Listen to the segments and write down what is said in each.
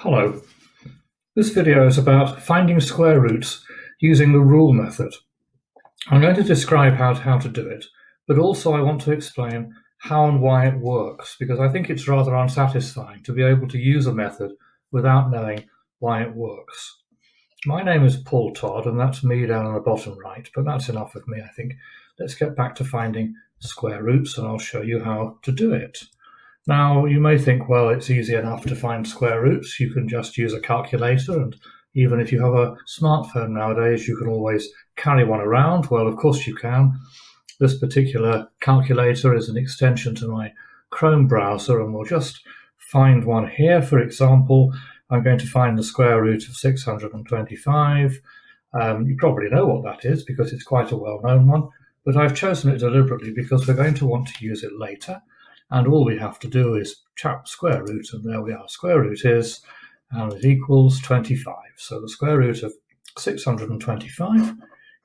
Hello. This video is about finding square roots using the rule method. I'm going to describe how to do it, but also I want to explain how and why it works, because I think it's rather unsatisfying to be able to use a method without knowing why it works. My name is Paul Todd, and that's me down on the bottom right, but that's enough of me, I think. Let's get back to finding square roots, and I'll show you how to do it. Now, you may think, well, it's easy enough to find square roots. You can just use a calculator, and even if you have a smartphone nowadays, you can always carry one around. Well, of course you can. This particular calculator is an extension to my Chrome browser, and we'll just find one here. For example, I'm going to find the square root of 625. You probably know what that is because it's quite a well-known one, but I've chosen it deliberately because we're going to want to use it later. And all we have to do is tap square root, and there we are. Square root is, and it equals 25. So the square root of 625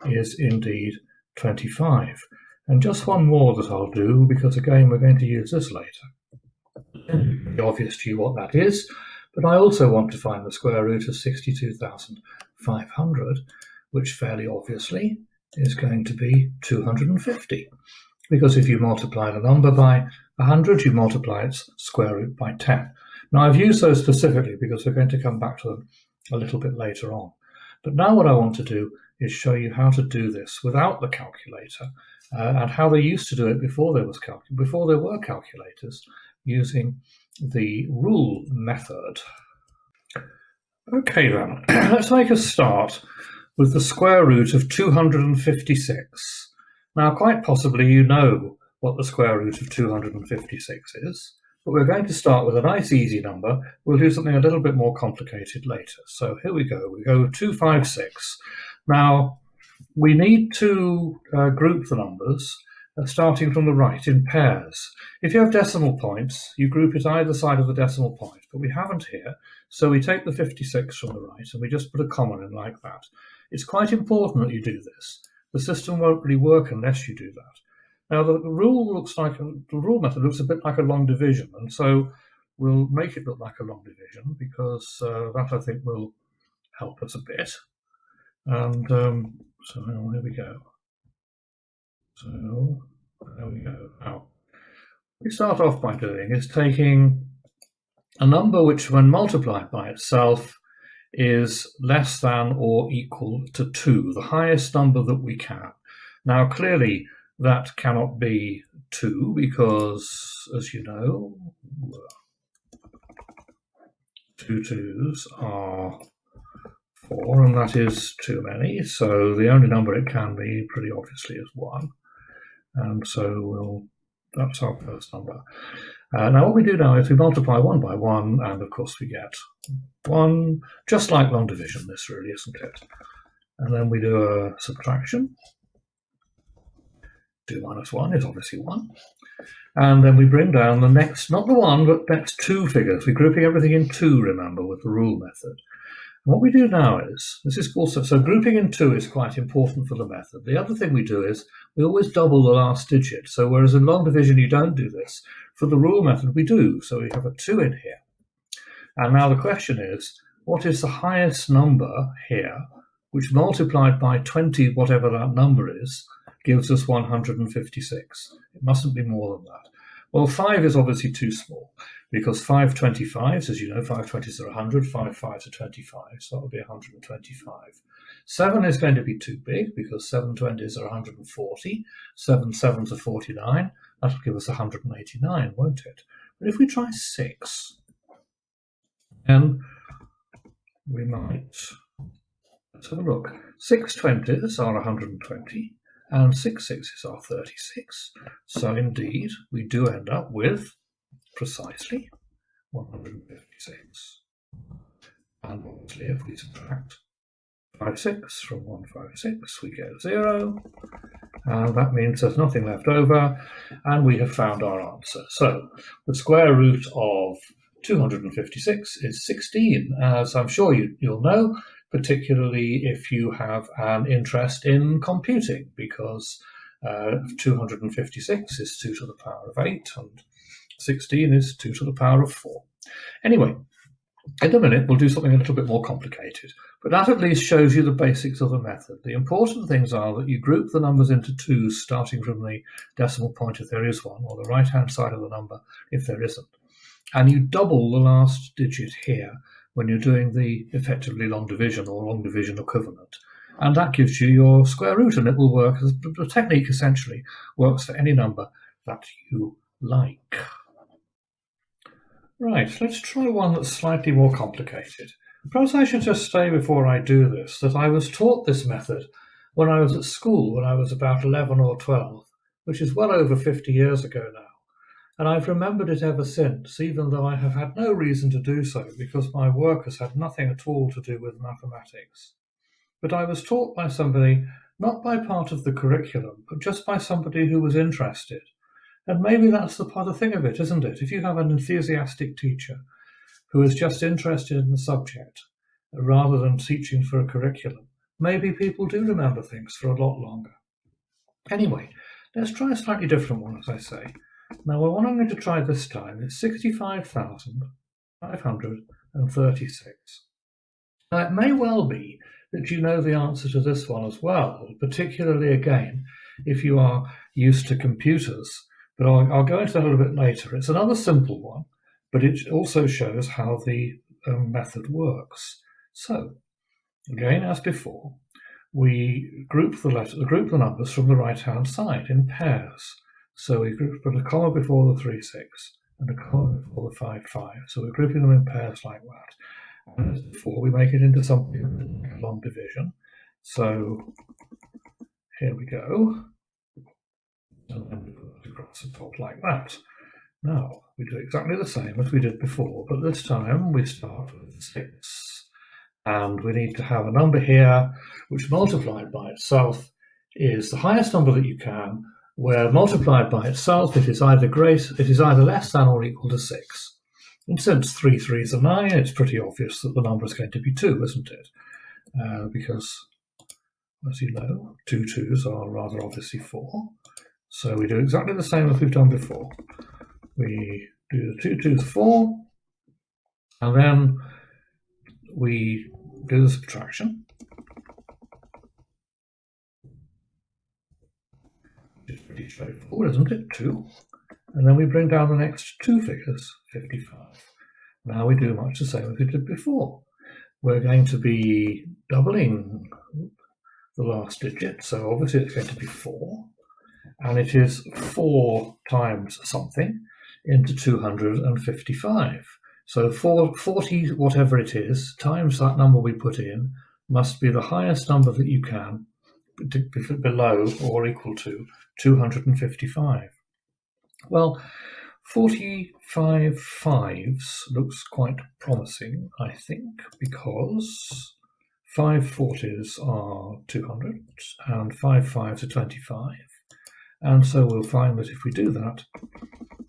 is indeed 25. And just one more that I'll do, because again, we're going to use this later. It's obvious to you what that is, but I also want to find the square root of 62,500, which fairly obviously is going to be 250. Because if you multiply the number by 100, you multiply its square root by 10. Now, I've used those specifically because we're going to come back to them a little bit later on. But now what I want to do is show you how to do this without the calculator and how they used to do it before there were calculators, using the rule method. Okay then, let's make a start with the square root of 256. Now, quite possibly you know what the square root of 256 is, but we're going to start with a nice easy number. We'll do something a little bit more complicated later. So here we go. We go 256. Now, we need to group the numbers starting from the right in pairs. If you have decimal points, you group it either side of the decimal point, but we haven't here. So we take the 56 from the right and we just put a comma in like that. It's quite important that you do this. The system won't really work unless you do that. Now, the rule method looks a bit like a long division, and so we'll make it look like a long division because that, I think, will help us a bit. And so here we go. So there we go. Now, what we start off by doing is taking a number which, when multiplied by itself, is less than or equal to 2, the highest number that we can. Now, clearly, that cannot be 2 because, as you know, 2 2s are 4, and that is too many. So the only number it can be, pretty obviously, is 1. And so that's our first number. Now what we do now is we multiply 1 by 1, and of course we get 1, just like long division, this really, isn't it? And then we do a subtraction. 2 minus 1 is obviously 1. And then we bring down the next, not the 1, but next 2 figures. We're grouping everything in 2, remember, with the rule method. And what we do now is, this is also, so grouping in 2 is quite important for the method. The other thing we do is we always double the last digit. So whereas in long division you don't do this, for the rule method we do. So we have a 2 in here. And now the question is, what is the highest number here, which multiplied by 20, whatever that number is, gives us 156? It mustn't be more than that. Well, 5 is obviously too small, because 5 25s, as you know, 5 20s are 100, 5 5s are 25, so that would be 125. 7 is going to be too big, because 7 20s are 140, 7 7s are 49, that'll give us 189, won't it? But if we try 6, then we might, let's have a look. 6 20s are 120, and 6 6s are 36. So indeed, we do end up with precisely 156. And obviously, if we subtract 56 from 156, we get 0. And that means there's nothing left over, and we have found our answer. So the square root of 256 is 16, as I'm sure you'll know, particularly if you have an interest in computing, because 256 is 2 to the power of 8, and 16 is 2 to the power of 4. Anyway, In a minute, we'll do something a little bit more complicated, but that at least shows you the basics of the method. The important things are that you group the numbers into twos, starting from the decimal point if there is one, or the right-hand side of the number if there isn't. And you double the last digit here when you're doing the effectively long division or long division equivalent. And that gives you your square root, and it will work. The technique essentially works for any number that you like. Right, let's try one that's slightly more complicated. Perhaps I should just say before I do this that I was taught this method when I was at school, when I was about 11 or 12, which is well over 50 years ago now. And I've remembered it ever since, even though I have had no reason to do so, because my work has had nothing at all to do with mathematics. But I was taught by somebody, not by part of the curriculum, but just by somebody who was interested. And maybe that's the part of the thing of it, isn't it? If you have an enthusiastic teacher who is just interested in the subject, rather than teaching for a curriculum, maybe people do remember things for a lot longer. Anyway, let's try a slightly different one, as I say. Now, what I'm going to try this time is 65,536. Now, it may well be that you know the answer to this one as well, particularly, again, if you are used to computers. But I'll go into that a little bit later. It's another simple one, but it also shows how the method works. So, again, as before, we group the numbers from the right-hand side in pairs. So we put a comma before the 36 and a comma before the 55. So we're grouping them in pairs like that. And as before, we make it into something like a long division. So here we go. And then we put it across the top like that. Now, we do exactly the same as we did before, but this time we start with 6. And we need to have a number here, which multiplied by itself is the highest number that you can, where multiplied by itself it is either less than or equal to 6. And since 3 3s are 9, it's pretty obvious that the number is going to be 2, isn't it? Because, as you know, 2 2s are rather obviously 4. So we do exactly the same as we've done before. We do the 2 2s 4, and then we do the subtraction. It's pretty straightforward, isn't it? 2. And then we bring down the next 2 figures, 55. Now we do much the same as we did before. We're going to be doubling the last digit, so obviously it's going to be 4. And it is 4 times something into 255. So 40, whatever it is, times that number we put in, must be the highest number that you can, below or equal to 255. Well, 45 fives looks quite promising, I think, because 5 40s are 200 and 5 5s are 25. And so we'll find that if we do that,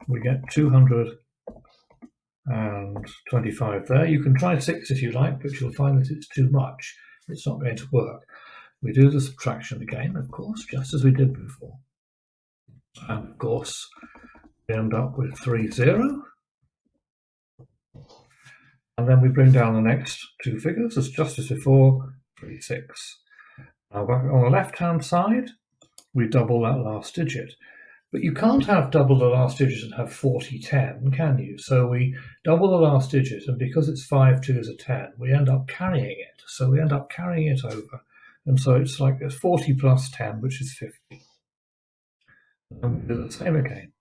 we get 225 there. You can try 6 if you like, but you'll find that it's too much. It's not going to work. We do the subtraction again, of course, just as we did before. And of course, we end up with 3 0. And then we bring down the next 2 figures, as just as before, 3 6. Now back on the left-hand side, we double that last digit. But you can't have double the last digit and have 40 10, can you? So we double the last digit, and because it's 5 2s are 10, we end up carrying it. So we end up carrying it over. And so it's like 40 plus 10, which is 50. And we do the same again.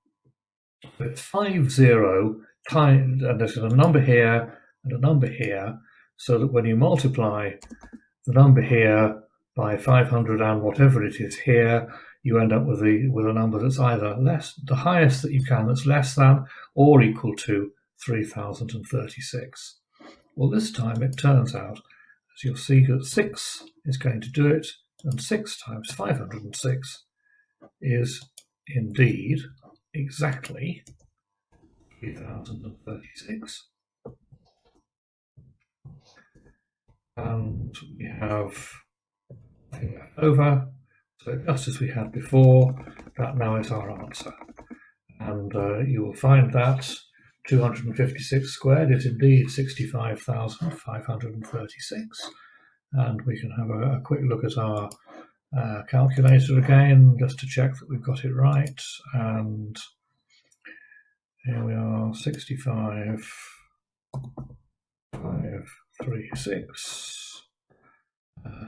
So it's 5 0 times, and there's a number here and a number here, so that when you multiply the number here by 500 and whatever it is here, you end up with a number that's either the highest that you can, that's less than or equal to 3036. Well, this time it turns out, as you'll see, that 6 is going to do it, and 6 times 506 is indeed exactly 3036. And we have nothing left over. So just as we had before, that now is our answer. And you will find that 256 squared is indeed 65,536. And we can have a quick look at our calculator again, just to check that we've got it right. And here we are, 65,536.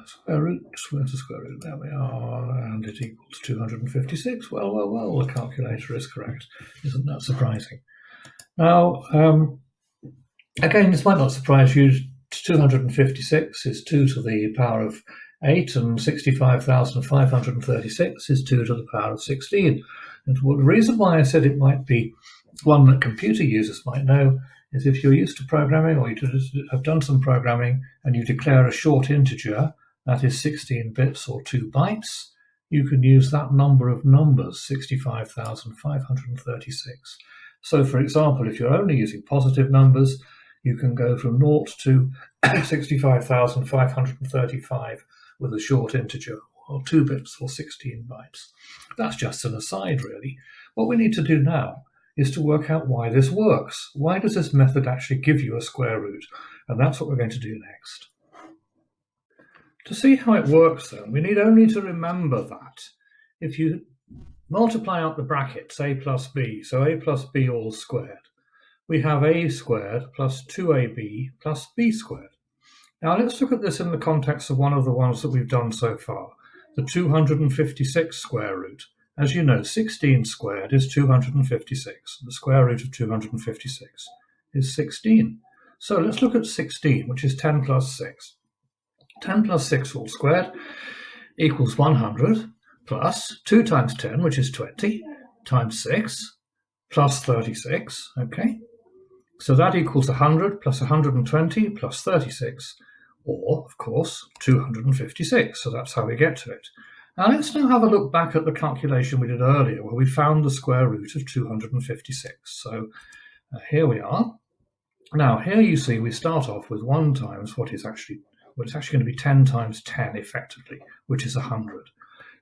Square root, where's the square root? There we are, and it equals 256. Well, the calculator is correct. Isn't that surprising? Now, again, this might not surprise you. 256 is 2 to the power of 8, and 65,536 is 2 to the power of 16. And the reason why I said it might be one that computer users might know is if you're used to programming, or you have done some programming, and you declare a short integer, that is 16 bits or 2 bytes, you can use that number of numbers, 65,536. So, for example, if you're only using positive numbers, you can go from 0 to 65,535 with a short integer, or 2 bits or 16 bytes. That's just an aside, really. What we need to do now is to work out why this works. Why does this method actually give you a square root? And that's what we're going to do next. To see how it works, then, we need only to remember that if you multiply out the brackets, a plus b, so a plus b all squared, we have a squared plus 2ab plus b squared. Now let's look at this in the context of one of the ones that we've done so far, the 256 square root. As you know, 16 squared is 256. The square root of 256 is 16. So let's look at 16, which is 10 plus 6. 10 plus 6 all squared equals 100, plus 2 times 10, which is 20, times 6, plus 36, okay? So that equals 100 plus 120 plus 36, or, of course, 256. So that's how we get to it. Now let's now have a look back at the calculation we did earlier, where we found the square root of 256. So here we are. Now here you see we start off with 1 times what it's actually going to be 10 times 10 effectively, which is 100.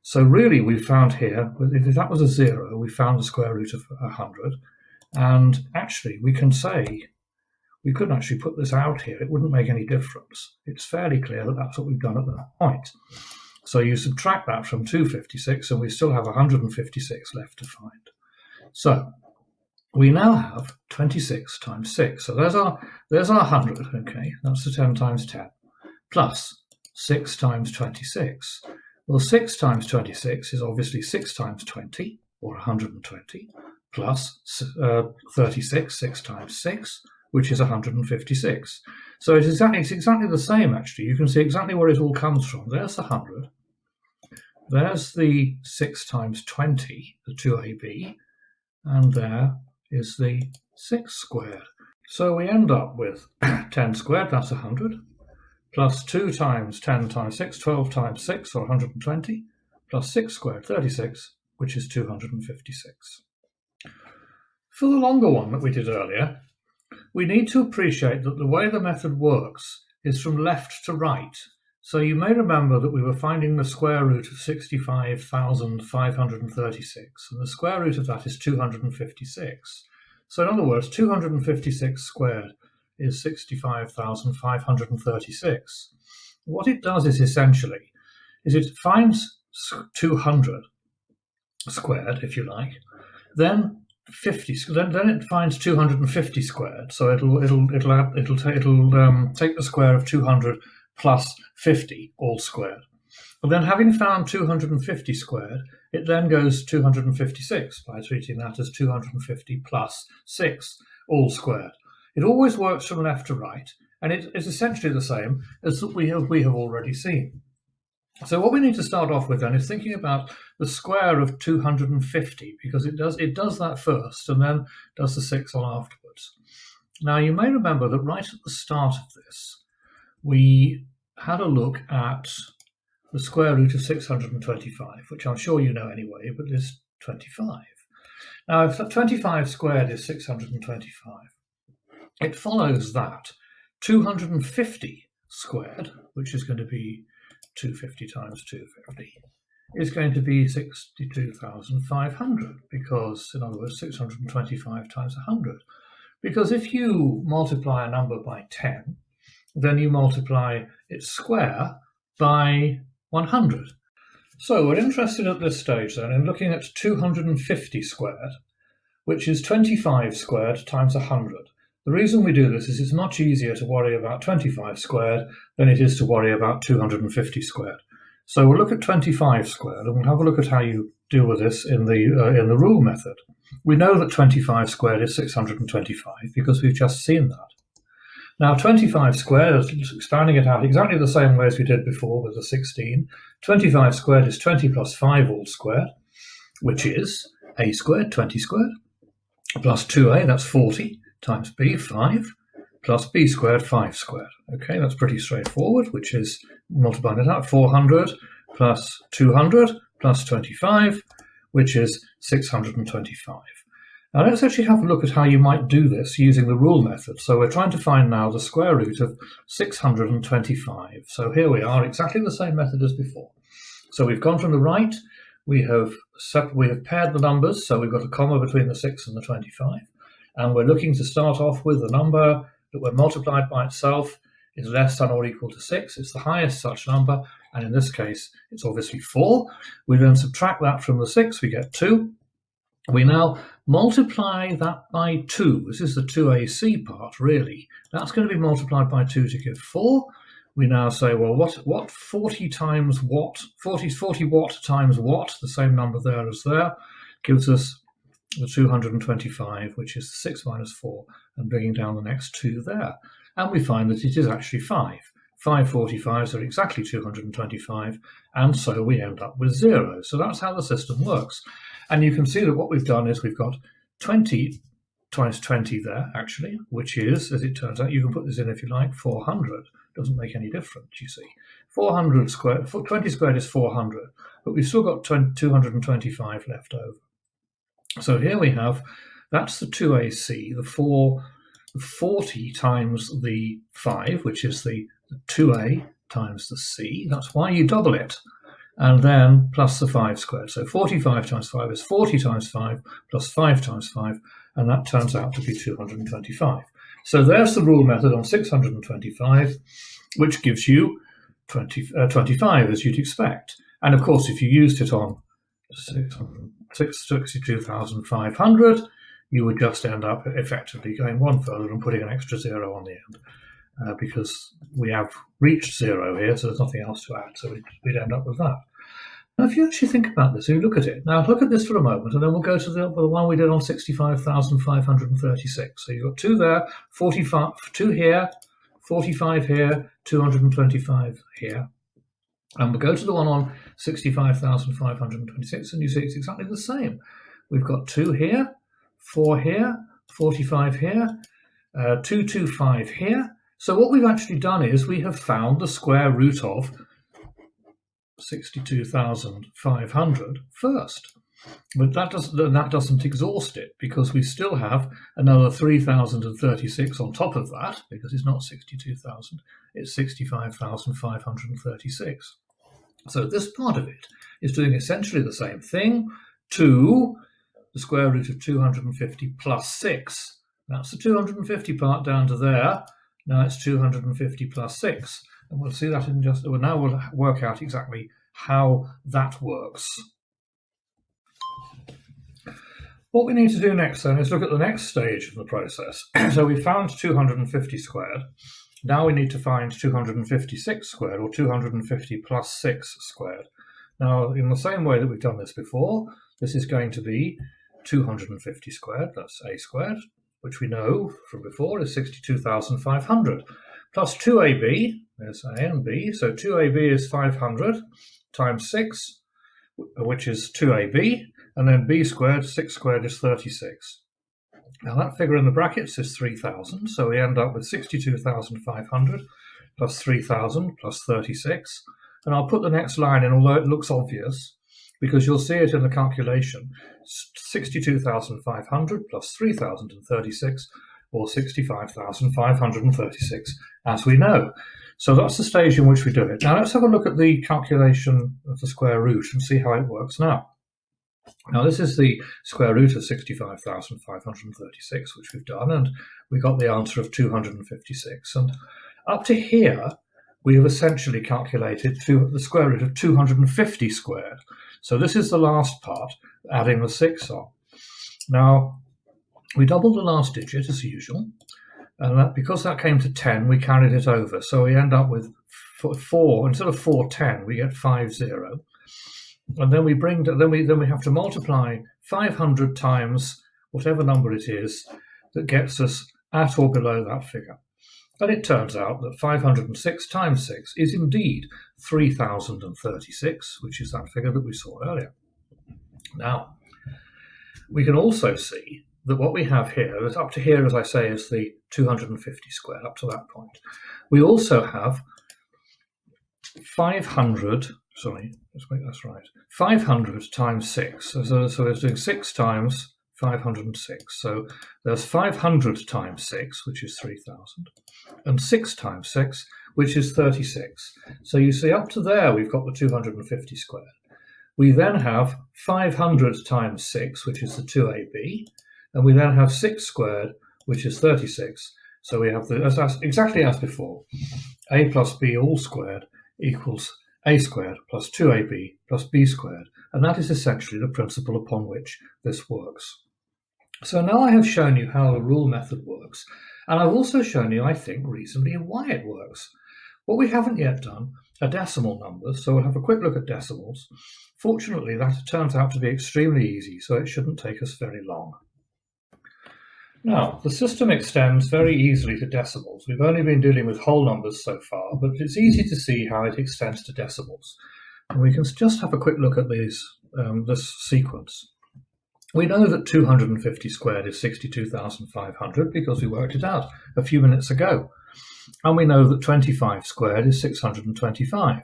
So really we found here, if that was a 0, we found the square root of 100. And actually we can say, we couldn't actually put this out here. It wouldn't make any difference. It's fairly clear that that's what we've done at that point. So you subtract that from 256 and we still have 156 left to find. So we now have 26 times 6. So there's our 100, okay, that's the 10 times 10, plus 6 times 26. Well, 6 times 26 is obviously 6 times 20, or 120, plus 36, 6 times 6, which is 156. So it's exactly the same, actually. You can see exactly where it all comes from. There's the 100. There's the 6 times 20, the 2ab, and there is the 6 squared. So we end up with 10 squared, that's 100, plus 2 times 10 times 6, 12 times 6, or 120, plus 6 squared, 36, which is 256. For the longer one that we did earlier, we need to appreciate that the way the method works is from left to right. So you may remember that we were finding the square root of 65,536, and the square root of that is 256. So in other words, 256 squared is 65,536. What it does is essentially, it finds 200 squared, if you like, then 50. Then it finds 250 squared. So it'll take the square of 200 plus 50 all squared. And then having found 250 squared, it then goes 256 by treating that as 250 plus 6 all squared. It always works from left to right, and it is essentially the same as that we have already seen. So what we need to start off with then is thinking about the square of 250, because it does that first and then does the 6 on afterwards. Now you may remember that right at the start of this, we had a look at the square root of 625, which I'm sure you know anyway, but it's 25. Now if 25 squared is 625, it follows that 250 squared, which is going to be 250 times 250, is going to be 62,500, because, in other words, 625 times 100. Because if you multiply a number by 10, then you multiply its square by 100. So we're interested at this stage then in looking at 250 squared, which is 25 squared times 100. The reason we do this is it's much easier to worry about 25 squared than it is to worry about 250 squared. So we'll look at 25 squared, and we'll have a look at how you deal with this in the rule method. We know that 25 squared is 625 because we've just seen that. Now 25 squared, expanding it out exactly the same way as we did before with the 16, 25 squared is 20 plus 5 all squared, which is a squared, 20 squared, plus 2a, that's 40, times b, 5, plus b squared, 5 squared. Okay, that's pretty straightforward, which is, multiplying it out, 400 plus 200 plus 25, which is 625. Now let's actually have a look at how you might do this using the rule method. So we're trying to find now the square root of 625. So here we are, exactly the same method as before. So we've gone from the right, we have paired the numbers, so we've got a comma between the 6 and the 25, and we're looking to start off with the number that when multiplied by itself is less than or equal to 6. It's the highest such number, and in this case it's obviously 4. We then subtract that from the 6, we get 2. We now multiply that by 2. This is the 2ac part, really. That's going to be multiplied by 2 to give 4. We now say, well, what 40 times what? 40 watt times what? The same number there as there gives us the 225, which is 6 minus 4, and bringing down the next 2 there. And we find that it is actually 5. 5 45s are exactly 225, and so we end up with 0. So that's how the system works. And you can see that what we've done is we've got 20 times 20 there, actually, which is, as it turns out, you can put this in if you like, 400. Doesn't make any difference, you see. 400 squared, 20 squared is 400, but we've still got 225 left over. So here we have, that's the 2ac, the 40 times the 5, which is the 2a times the c. That's why you double it. And then plus the 5 squared. So 45 times 5 is 40 times 5 plus 5 times 5, and that turns out to be 225. So there's the rule method on 625, which gives you 25, as you'd expect. And of course, if you used it on 62,500, you would just end up effectively going one further and putting an extra 0 on the end. Because we have reached 0 here, so there's nothing else to add, so we'd end up with that. Now, if you actually think about this, if you look at it, now look at this for a moment, and then we'll go to the one we did on 65,536. So you've got 2 there, 45, 2 here, 45 here, 225 here. And we'll go to the one on 65,526, and you see it's exactly the same. We've got 2 here, 4 here, 45 here, 225 here. So what we've actually done is we have found the square root of 62,500 first. But that doesn't exhaust it, because we still have another 3,036 on top of that, because it's not 62,000, it's 65,536. So this part of it is doing essentially the same thing to the square root of 250 plus 6. That's the 250 part down to there. Now it's 250 plus 6. And we'll see that in just, well, now we'll work out exactly how that works. What we need to do next then is look at the next stage of the process. So we found 250 squared. Now we need to find 256 squared, or 250 plus 6 squared. Now, in the same way that we've done this before, this is going to be 250 squared, that's a squared, which we know from before is 62,500, plus 2ab, there's a and b, so 2ab is 500 times 6, which is 2ab, and then b squared, 6 squared is 36. Now that figure in the brackets is 3,000, so we end up with 62,500 plus 3,000 plus 36. And I'll put the next line in, although it looks obvious, because you'll see it in the calculation. 62,500 plus 3,036, or 65,536, as we know. So that's the stage in which we do it. Now let's have a look at the calculation of the square root and see how it works now. Now this is the square root of 65,536, which we've done, and we got the answer of 256. And up to here, we have essentially calculated the square root of 250 squared. So this is the last part, adding the 6 on. Now, we doubled the last digit as usual, and because that came to 10, we carried it over. So we end up with 4, instead of 410, we get 50. And then we have to multiply 500 times whatever number it is that gets us at or below that figure. And it turns out that 506 times 6 is indeed 3036, which is that figure that we saw earlier. Now, we can also see that what we have here, that up to here, as I say, is the 250 squared, up to that point. We also have 500 times 6. So it's doing 6 times 506. So there's 500 times 6, which is 3000, and 6 times 6, which is 36. So you see up to there we've got the 250 squared. We then have 500 times 6, which is the 2ab, and we then have 6 squared, which is 36. So we have exactly as before, a plus b all squared equals a squared plus 2ab plus b squared, and that is essentially the principle upon which this works. So now I have shown you how the rule method works, and I've also shown you, I think, reasonably why it works. What we haven't yet done are decimal numbers, so we'll have a quick look at decimals. Fortunately, that turns out to be extremely easy, so it shouldn't take us very long. Now, the system extends very easily to decimals. We've only been dealing with whole numbers so far, but it's easy to see how it extends to decimals. And we can just have a quick look at this sequence. We know that 250 squared is 62,500 because we worked it out a few minutes ago. And we know that 25 squared is 625.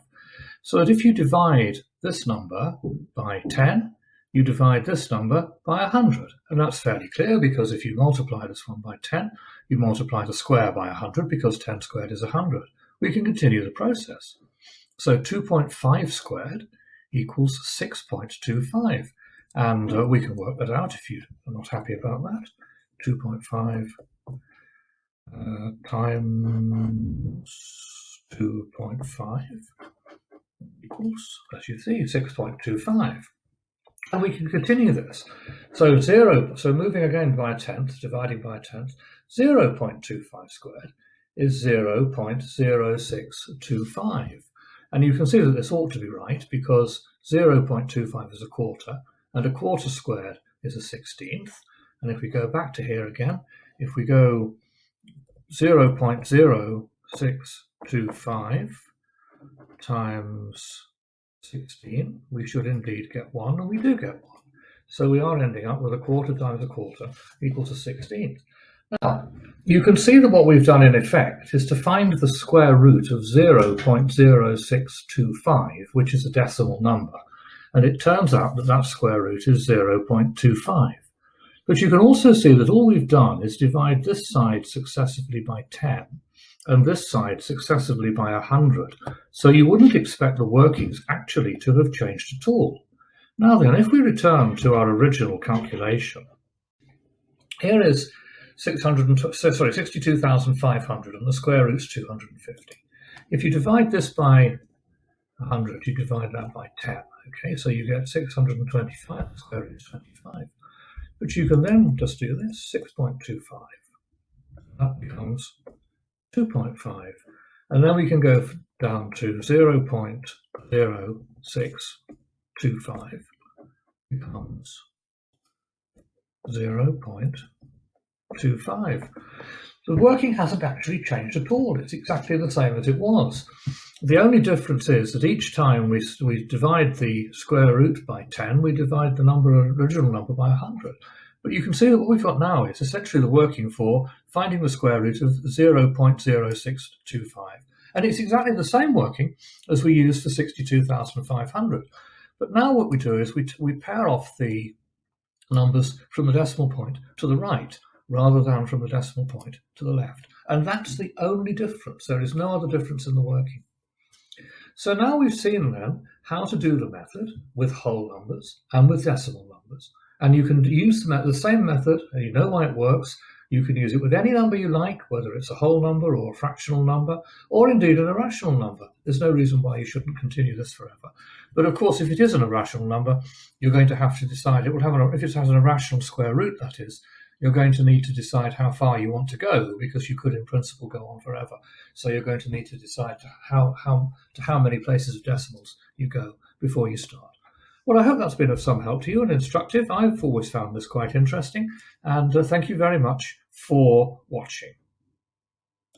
So that if you divide this number by 10, you divide this number by 100. And that's fairly clear because if you multiply this one by 10, you multiply the square by 100 because 10 squared is 100. We can continue the process. So 2.5 squared equals 6.25. And we can work that out if you are not happy about that. 2.5 times 2.5 equals, as you see, 6.25. And we can continue this. So moving again by a tenth, dividing by a tenth, 0.25 squared is 0.0625. And you can see that this ought to be right because 0.25 is a quarter, and a quarter squared is a 16th. And if we go back to here again, if we go 0.0625 times 16, we should indeed get 1, and we do get 1. So we are ending up with a quarter times a quarter equals a 16th. Now, you can see that what we've done in effect is to find the square root of 0.0625, which is a decimal number. And it turns out that that square root is 0.25. But you can also see that all we've done is divide this side successively by 10 and this side successively by 100. So you wouldn't expect the workings actually to have changed at all. Now then, if we return to our original calculation, here is 62,500 and the square root is 250. If you divide this by 100, you divide that by 10. Okay, so you get 625, the square root is 25. But you can then just do this, 6.25. That becomes 2.5. And then we can go down to 0.0625 becomes 0.25. The working hasn't actually changed at all. It's exactly the same as it was. The only difference is that each time we divide the square root by 10, we divide the original number by 100. But you can see that what we've got now is essentially the working for finding the square root of 0.0625. And it's exactly the same working as we used for 62,500. But now what we do is we pair off the numbers from the decimal point to the right, rather than from the decimal point to the left. And that's the only difference. There is no other difference in the working. So now we've seen then how to do the method with whole numbers and with decimal numbers. And you can use the same method, and you know why it works. You can use it with any number you like, whether it's a whole number or a fractional number, or indeed an irrational number. There's no reason why you shouldn't continue this forever. But of course, if it is an irrational number, you're going to have to decide, if it has an irrational square root, that is, you're going to need to decide how far you want to go, because you could in principle go on forever. So you're going to need to decide how many places of decimals you go before you start. Well, I hope that's been of some help to you and instructive. I've always found this quite interesting, and thank you very much for watching.